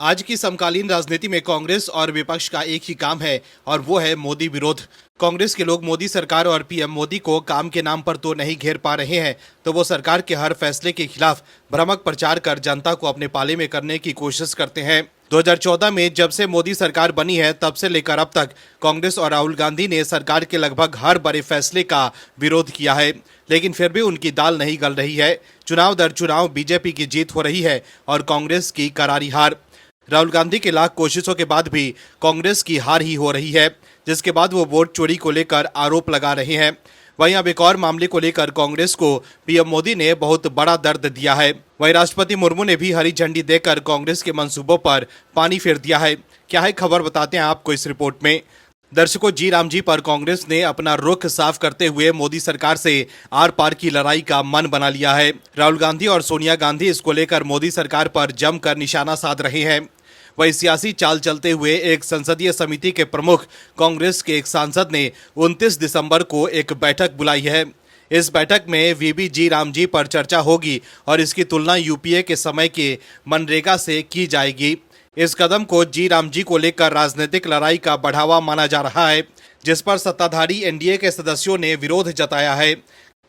आज की समकालीन राजनीति में कांग्रेस और विपक्ष का एक ही काम है और वो है मोदी विरोध। कांग्रेस के लोग मोदी सरकार और पीएम मोदी को काम के नाम पर तो नहीं घेर पा रहे हैं, तो वो सरकार के हर फैसले के खिलाफ भ्रामक प्रचार कर जनता को अपने पाले में करने की कोशिश करते हैं। 2014 में जब से मोदी सरकार बनी है तब से लेकर अब तक कांग्रेस और राहुल गांधी ने सरकार के लगभग हर बड़े फैसले का विरोध किया है, लेकिन फिर भी उनकी दाल नहीं गल रही है। चुनाव दर चुनाव बीजेपी की जीत हो रही है और कांग्रेस की करारी हार। राहुल गांधी के लाख कोशिशों के बाद भी कांग्रेस की हार ही हो रही है, जिसके बाद वो वोट चोरी को लेकर आरोप लगा रहे हैं। वहीं अब एक और मामले को लेकर कांग्रेस को पीएम मोदी ने बहुत बड़ा दर्द दिया है। वहीं राष्ट्रपति मुर्मू ने भी हरी झंडी देकर कांग्रेस के मंसूबों पर पानी फेर दिया है। क्या है खबर, बताते हैं आपको इस रिपोर्ट में। दर्शकों, जी राम जी पर कांग्रेस ने अपना रुख साफ करते हुए मोदी सरकार से आर पार की लड़ाई का मन बना लिया है। राहुल गांधी और सोनिया गांधी इसको लेकर मोदी सरकार पर जमकर निशाना साध रहे हैं। वही सियासी चाल चलते हुए एक संसदीय समिति के प्रमुख कांग्रेस के एक सांसद ने 29 दिसंबर को एक बैठक बुलाई है। इस बैठक में वीबी जी राम जी पर चर्चा होगी और इसकी तुलना यूपीए के समय के मनरेगा से की जाएगी। इस कदम को जी राम जी को लेकर राजनीतिक लड़ाई का बढ़ावा माना जा रहा है, जिस पर सत्ताधारी एनडीए के सदस्यों ने विरोध जताया है।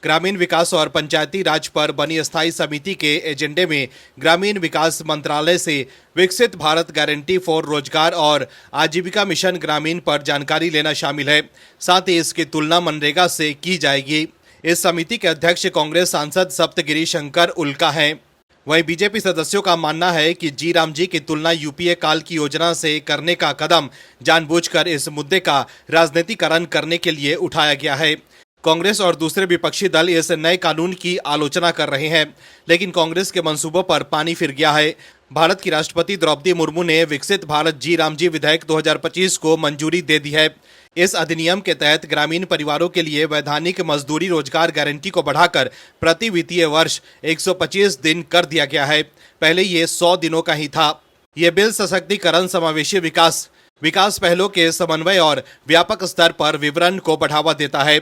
ग्रामीण विकास और पंचायती राज पर बनी स्थायी समिति के एजेंडे में ग्रामीण विकास मंत्रालय से विकसित भारत गारंटी फॉर रोजगार और आजीविका मिशन ग्रामीण पर जानकारी लेना शामिल है। साथ ही इसकी तुलना मनरेगा से की जाएगी। इस समिति के अध्यक्ष कांग्रेस सांसद सप्तगिरी शंकर उल्का हैं। वहीं बीजेपी सदस्यों का मानना है कि जी राम जी की तुलना यूपीए काल की योजना से करने का कदम जानबूझकर इस मुद्दे का राजनीतिकरण करने के लिए उठाया गया है। कांग्रेस और दूसरे विपक्षी दल इस नए कानून की आलोचना कर रहे हैं, लेकिन कांग्रेस के मंसूबों पर पानी फिर गया है। भारत की राष्ट्रपति द्रौपदी मुर्मू ने विकसित भारत जी राम जी विधेयक 2025 को मंजूरी दे दी है। इस अधिनियम के तहत ग्रामीण परिवारों के लिए वैधानिक मजदूरी रोजगार गारंटी को बढ़ाकर प्रति वित्तीय वर्ष 125 दिन कर दिया गया है। पहले ये 100 दिनों का ही था। ये बिल सशक्तिकरण, समावेशी विकास पहलों के समन्वय और व्यापक स्तर पर विवरण को बढ़ावा देता है,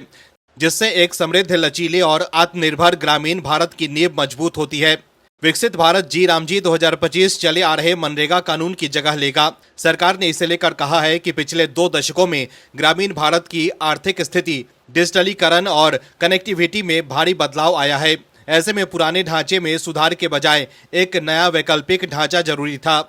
जिससे एक समृद्ध, लचीले और आत्मनिर्भर ग्रामीण भारत की नींव मजबूत होती है। विकसित भारत जी राम जी 2025 चले आ रहे मनरेगा कानून की जगह लेगा। सरकार ने इसे लेकर कहा है कि पिछले 2 दशकों में ग्रामीण भारत की आर्थिक स्थिति, डिजिटलीकरण और कनेक्टिविटी में भारी बदलाव आया है। ऐसे में पुराने ढांचे में सुधार के बजाय एक नया वैकल्पिक ढांचा जरूरी था।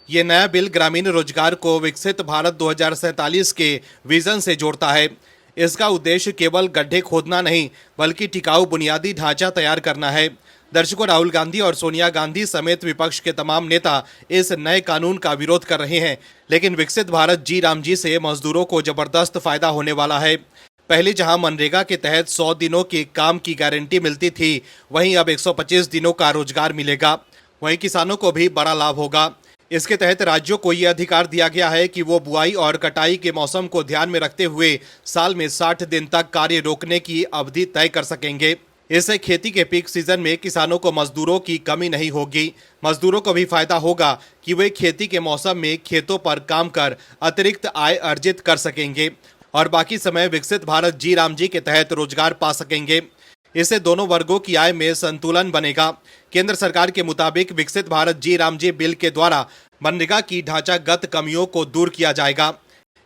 ये नया बिल ग्रामीण रोजगार को विकसित भारत 2047 के विजन से जोड़ता है। इसका उद्देश्य केवल गड्ढे खोदना नहीं, बल्कि टिकाऊ बुनियादी ढांचा तैयार करना है। दर्शकों, राहुल गांधी और सोनिया गांधी समेत विपक्ष के तमाम नेता इस नए कानून का विरोध कर रहे हैं, लेकिन विकसित भारत जी राम जी से मजदूरों को जबरदस्त फायदा होने वाला है। पहले जहां मनरेगा के तहत 100 दिनों के काम की गारंटी मिलती थी, वहीं अब 125 दिनों का रोजगार मिलेगा। वहीं किसानों को भी बड़ा लाभ होगा। इसके तहत राज्यों को यह अधिकार दिया गया है कि वो बुआई और कटाई के मौसम को ध्यान में रखते हुए साल में 60 दिन तक कार्य रोकने की अवधि तय कर सकेंगे। इससे खेती के पीक सीजन में किसानों को मजदूरों की कमी नहीं होगी। मजदूरों को भी फायदा होगा कि वे खेती के मौसम में खेतों पर काम कर अतिरिक्त आय अर्जित कर सकेंगे और बाकी समय विकसित भारत जी राम जी के तहत रोजगार पा सकेंगे। इससे दोनों वर्गों की आय में संतुलन बनेगा। केंद्र सरकार के मुताबिक विकसित भारत जी राम जी बिल के द्वारा मनरेगा की ढांचागत कमियों को दूर किया जाएगा।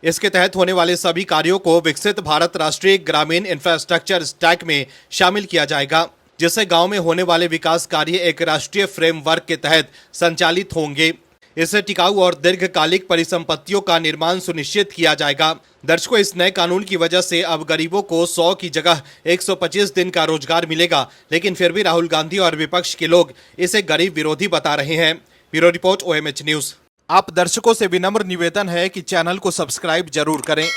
इसके तहत होने वाले सभी कार्यों को विकसित भारत राष्ट्रीय ग्रामीण इंफ्रास्ट्रक्चर स्टैक में शामिल किया जाएगा, जिससे गांव में होने वाले विकास कार्य एक राष्ट्रीय फ्रेमवर्क के तहत संचालित होंगे। इससे टिकाऊ और दीर्घकालिक परिसंपत्तियों का निर्माण सुनिश्चित किया जाएगा। दर्शकों, इस नए कानून की वजह से अब गरीबों को 100 की जगह 125 दिन का रोजगार मिलेगा, लेकिन फिर भी राहुल गांधी और विपक्ष के लोग इसे गरीब विरोधी बता रहे हैं। Bureau report, OMH news. आप दर्शकों से विनम्र निवेदन है कि चैनल को सब्सक्राइब जरूर करें।